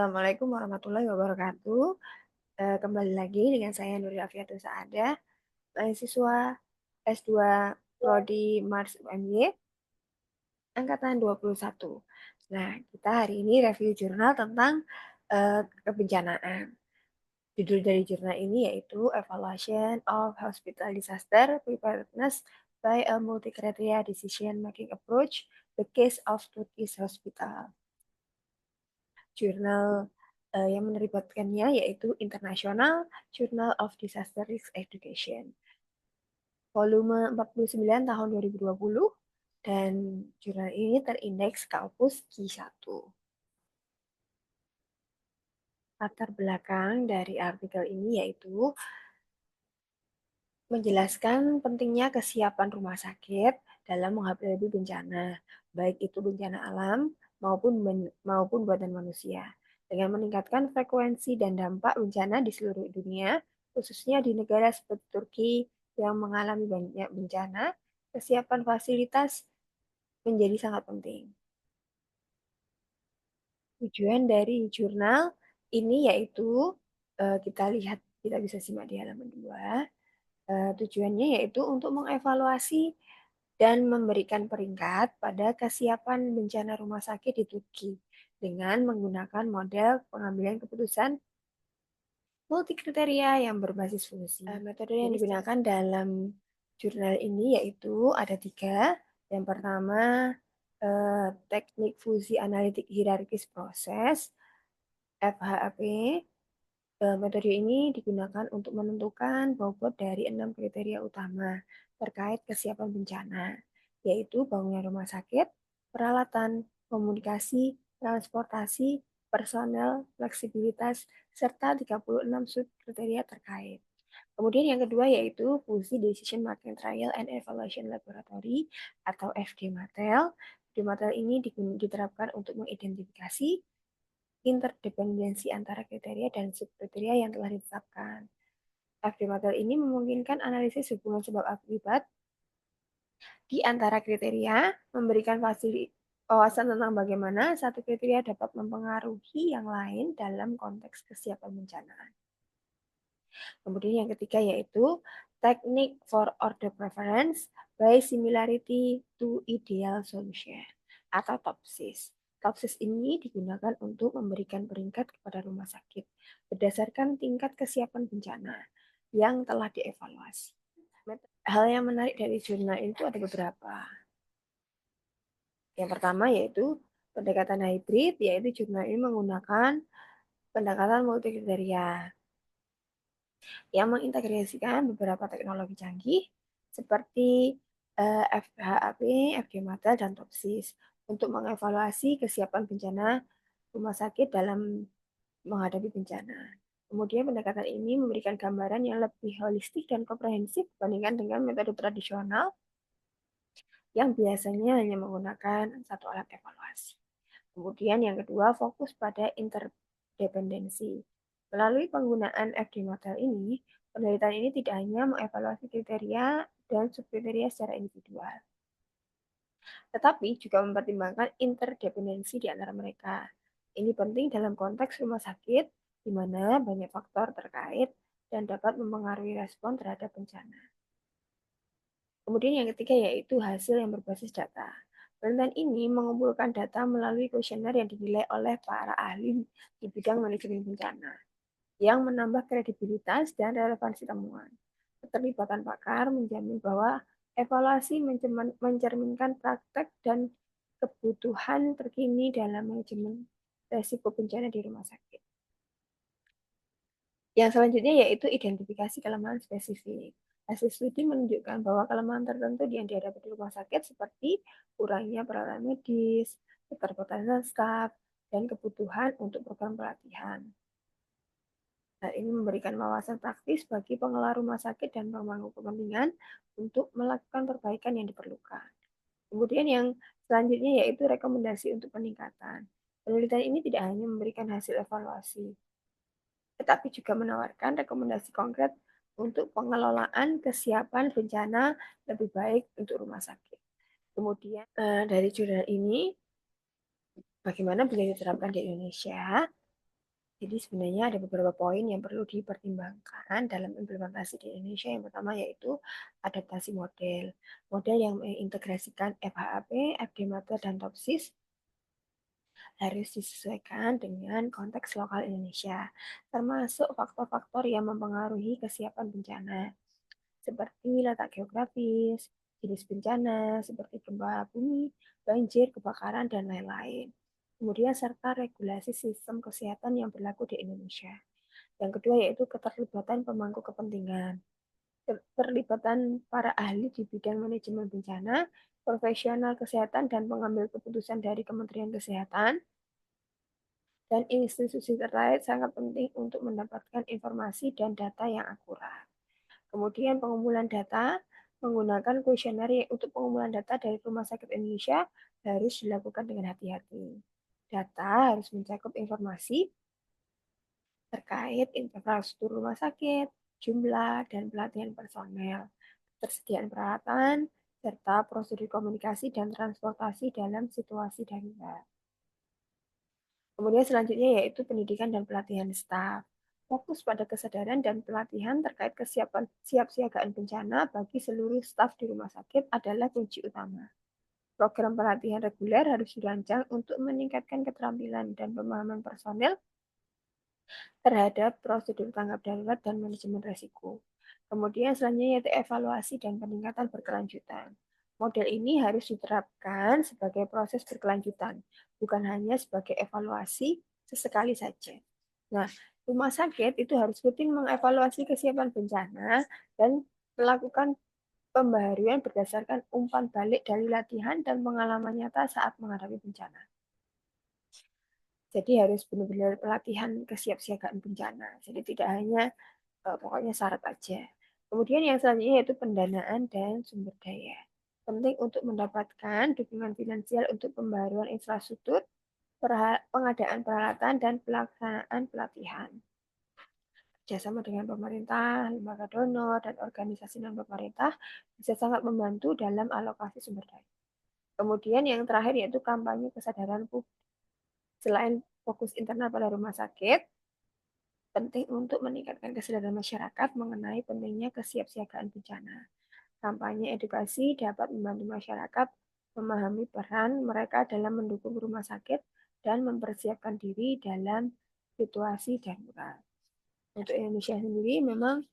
Assalamualaikum warahmatullahi wabarakatuh. Kembali lagi dengan saya Nuril Afiatul Saadah, mahasiswa S2 Prodi Mars UMY angkatan 21. Nah, kita hari ini review jurnal tentang kebencanaan. Judul dari jurnal ini yaitu Evaluation of Hospital Disaster Preparedness by a Multi-Criteria Decision Making Approach, the Case of Turkish Hospital. Jurnal yang menerbitkannya yaitu International Journal of Disaster Risk Education. Volume 49 tahun 2020 dan jurnal ini terindeks Kaupus Q1. Latar belakang dari artikel ini yaitu menjelaskan pentingnya kesiapan rumah sakit dalam menghadapi bencana, baik itu bencana alam maupun buatan manusia, dengan meningkatkan frekuensi dan dampak bencana di seluruh dunia, khususnya di negara seperti Turki yang mengalami banyak bencana. Kesiapan fasilitas menjadi sangat penting. Tujuan dari jurnal ini yaitu kita bisa simak di halaman 2. Tujuannya yaitu untuk mengevaluasi dan memberikan peringkat pada kesiapan bencana rumah sakit di Turki dengan menggunakan model pengambilan keputusan multi kriteria yang berbasis fungsi. Metode yang digunakan dalam jurnal ini yaitu ada 3. Yang pertama, teknik fungsi analitik hierarkis proses, FHAP. Metode ini digunakan untuk menentukan bobot dari 6 kriteria utama terkait kesiapan bencana, yaitu bangunan rumah sakit, peralatan, komunikasi, transportasi, personel, fleksibilitas, serta 36 subkriteria terkait. Kemudian yang kedua yaitu fungsi Decision Making Trial and Evaluation Laboratory atau FDMATEL. FDMATEL ini diterapkan untuk mengidentifikasi interdependensi antara kriteria dan subkriteria yang telah ditetapkan. FD-model ini memungkinkan analisis hubungan sebab akibat di antara kriteria, memberikan wawasan tentang bagaimana satu kriteria dapat mempengaruhi yang lain dalam konteks kesiapan bencana. Kemudian yang ketiga yaitu teknik for order preference by similarity to ideal solution atau TOPSIS. TOPSIS ini digunakan untuk memberikan peringkat kepada rumah sakit berdasarkan tingkat kesiapan bencana yang telah dievaluasi. Hal yang menarik dari jurnal itu ada beberapa. Yang pertama yaitu pendekatan hybrid, yaitu jurnal ini menggunakan pendekatan multikriteria yang mengintegrasikan beberapa teknologi canggih seperti FHAP, FGMATA, dan TOPSIS untuk mengevaluasi kesiapan bencana rumah sakit dalam menghadapi bencana. Kemudian pendekatan ini memberikan gambaran yang lebih holistik dan komprehensif dibandingkan dengan metode tradisional yang biasanya hanya menggunakan satu alat evaluasi. Kemudian yang kedua, fokus pada interdependensi. Melalui penggunaan FD model ini, penelitian ini tidak hanya mengevaluasi kriteria dan subkriteria secara individual, tetapi juga mempertimbangkan interdependensi di antara mereka. Ini penting dalam konteks rumah sakit, di mana banyak faktor terkait dan dapat mempengaruhi respon terhadap bencana. Kemudian yang ketiga yaitu hasil yang berbasis data. Penelitian ini mengumpulkan data melalui kuesioner yang dinilai oleh para ahli di bidang manajemen bencana, yang menambah kredibilitas dan relevansi temuan. Keterlibatan pakar menjamin bahwa evaluasi mencerminkan praktek dan kebutuhan terkini dalam manajemen resiko bencana di rumah sakit. Yang selanjutnya yaitu identifikasi kelemahan spesifik. Hasil studi menunjukkan bahwa kelemahan tertentu yang dihadapi di rumah sakit seperti kurangnya peralatan medis, keterbatasan staf, dan kebutuhan untuk program pelatihan. Hal ini memberikan wawasan praktis bagi pengelola rumah sakit dan pemangku kepentingan untuk melakukan perbaikan yang diperlukan. Kemudian yang selanjutnya yaitu rekomendasi untuk peningkatan. Penelitian ini tidak hanya memberikan hasil evaluasi, tetapi juga menawarkan rekomendasi konkret untuk pengelolaan kesiapan bencana lebih baik untuk rumah sakit. Kemudian dari jurnal ini, bagaimana bisa diterapkan di Indonesia? Jadi sebenarnya ada beberapa poin yang perlu dipertimbangkan dalam implementasi di Indonesia. Yang pertama yaitu adaptasi model. Model yang mengintegrasikan FHAP, FDMATER, dan TOPSIS harus disesuaikan dengan konteks lokal Indonesia, termasuk faktor-faktor yang mempengaruhi kesiapan bencana, seperti letak geografis, jenis bencana, seperti gempa bumi, banjir, kebakaran, dan lain-lain. Kemudian serta regulasi sistem kesehatan yang berlaku di Indonesia. Yang kedua yaitu keterlibatan pemangku kepentingan. Keterlibatan para ahli di bidang manajemen bencana, profesional kesehatan, dan pengambil keputusan dari Kementerian Kesehatan, dan institusi terkait sangat penting untuk mendapatkan informasi dan data yang akurat. Kemudian pengumpulan data menggunakan kuesioner untuk pengumpulan data dari Rumah Sakit Indonesia harus dilakukan dengan hati-hati. Data harus mencakup informasi terkait infrastruktur rumah sakit, jumlah, dan pelatihan personel, ketersediaan peralatan, serta prosedur komunikasi dan transportasi dalam situasi darurat. Kemudian selanjutnya yaitu pendidikan dan pelatihan staf. Fokus pada kesadaran dan pelatihan terkait kesiapan siapsiagaan bencana bagi seluruh staf di rumah sakit adalah kunci utama. Program pelatihan reguler harus dirancang untuk meningkatkan keterampilan dan pemahaman personel terhadap prosedur tanggap darurat dan manajemen risiko. Kemudian selanjutnya yaitu evaluasi dan peningkatan berkelanjutan. Model ini harus diterapkan sebagai proses berkelanjutan, bukan hanya sebagai evaluasi sesekali saja. Nah, rumah sakit itu harus rutin mengevaluasi kesiapan bencana dan melakukan pembaharuan berdasarkan umpan balik dari latihan dan pengalaman nyata saat menghadapi bencana. Jadi harus benar-benar pelatihan kesiapsiagaan bencana. Jadi tidak hanya pokoknya syarat aja. Kemudian yang selanjutnya yaitu pendanaan dan sumber daya. Penting untuk mendapatkan dukungan finansial untuk pembaruan infrastruktur, pengadaan peralatan, dan pelaksanaan pelatihan. Kerjasama dengan pemerintah, lembaga donor, dan organisasi non-pemerintah bisa sangat membantu dalam alokasi sumber daya. Kemudian yang terakhir yaitu kampanye kesadaran publik. Selain fokus internal pada rumah sakit, penting untuk meningkatkan kesadaran masyarakat mengenai pentingnya kesiapsiagaan bencana. Kampanye edukasi dapat membantu masyarakat memahami peran mereka dalam mendukung rumah sakit dan mempersiapkan diri dalam situasi darurat. Untuk Indonesia sendiri memang